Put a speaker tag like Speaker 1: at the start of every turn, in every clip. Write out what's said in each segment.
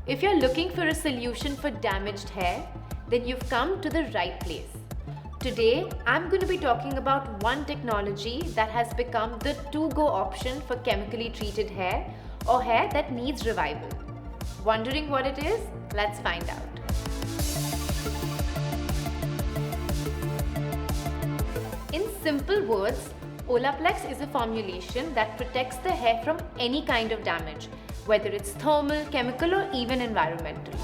Speaker 1: If you're looking for a solution for damaged hair, then you've come to the right place. Today, I'm going to be talking about one technology that has become the to-go option for chemically treated hair or hair that needs revival. Wondering what it is? Let's find out. In simple words, Olaplex is a formulation that protects the hair from any kind of damage, whether it's thermal, chemical, or even environmental.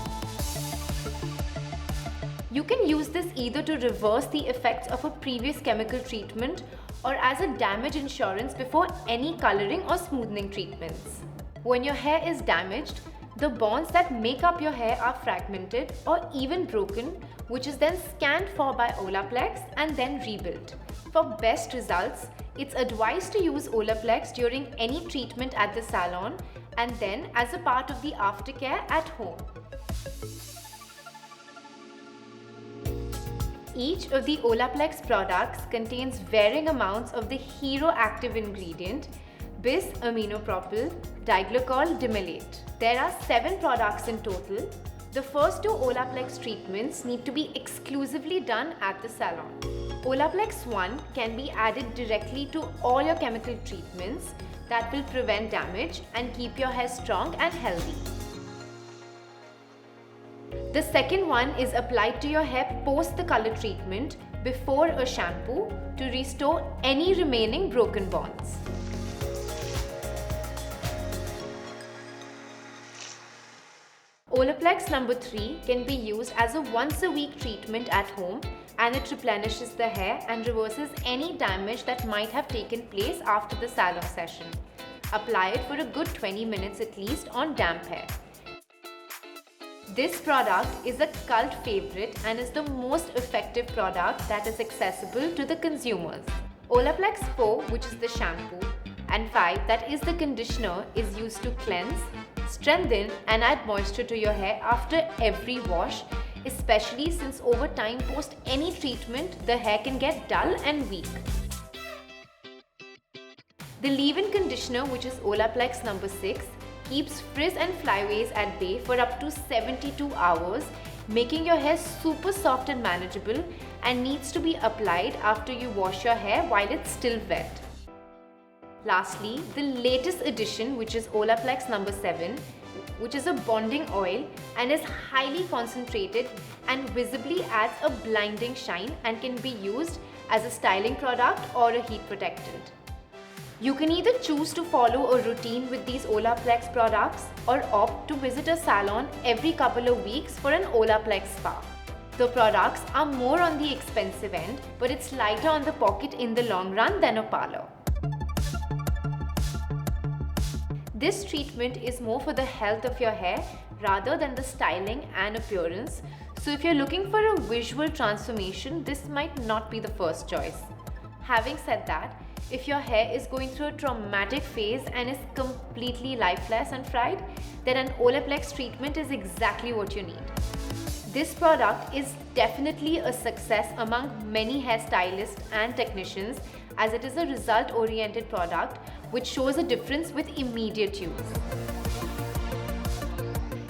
Speaker 1: You can use this either to reverse the effects of a previous chemical treatment or as a damage insurance before any coloring or smoothing treatments. When your hair is damaged, the bonds that make up your hair are fragmented or even broken, which is then scanned for by Olaplex and then rebuilt. For best results, it's advised to use Olaplex during any treatment at the salon and then as a part of the aftercare at home. Each of the Olaplex products contains varying amounts of the hero active ingredient, bis-aminopropyl diglycol dimilate. There are 7 products in total. The first 2 Olaplex treatments need to be exclusively done at the salon. Olaplex 1 can be added directly to all your chemical treatments that will prevent damage and keep your hair strong and healthy. The second one is applied to your hair post the color treatment before a shampoo to restore any remaining broken bonds. Olaplex number 3 can be used as a once-a-week treatment at home, and it replenishes the hair and reverses any damage that might have taken place after the salon session. Apply it for a good 20 minutes at least on damp hair. This product is a cult favorite and is the most effective product that is accessible to the consumers. Olaplex 4, which is the shampoo, and 5, that is the conditioner, is used to cleanse, strengthen and add moisture to your hair after every wash, especially since over time post any treatment the hair can get dull and weak. The leave-in conditioner, which is Olaplex number 6, keeps frizz and flyaways at bay for up to 72 hours, making your hair super soft and manageable, and needs to be applied after you wash your hair while it's still wet. Lastly, the latest addition, which is Olaplex number 7, which is a bonding oil and is highly concentrated and visibly adds a blinding shine and can be used as a styling product or a heat protectant. You can either choose to follow a routine with these Olaplex products or opt to visit a salon every couple of weeks for an Olaplex spa. The products are more on the expensive end, but it's lighter on the pocket in the long run than a parlor. This treatment is more for the health of your hair rather than the styling and appearance, so if you're looking for a visual transformation, this might not be the first choice. Having said that, if your hair is going through a traumatic phase and is completely lifeless and fried, then an Olaplex treatment is exactly what you need. This product is definitely a success among many hairstylists and technicians, as it is a result-oriented product which shows a difference with immediate use.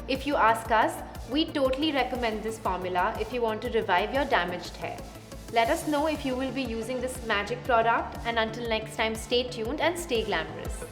Speaker 1: If you ask us, we totally recommend this formula if you want to revive your damaged hair. Let us know if you will be using this magic product, and until next time, stay tuned and stay glamorous.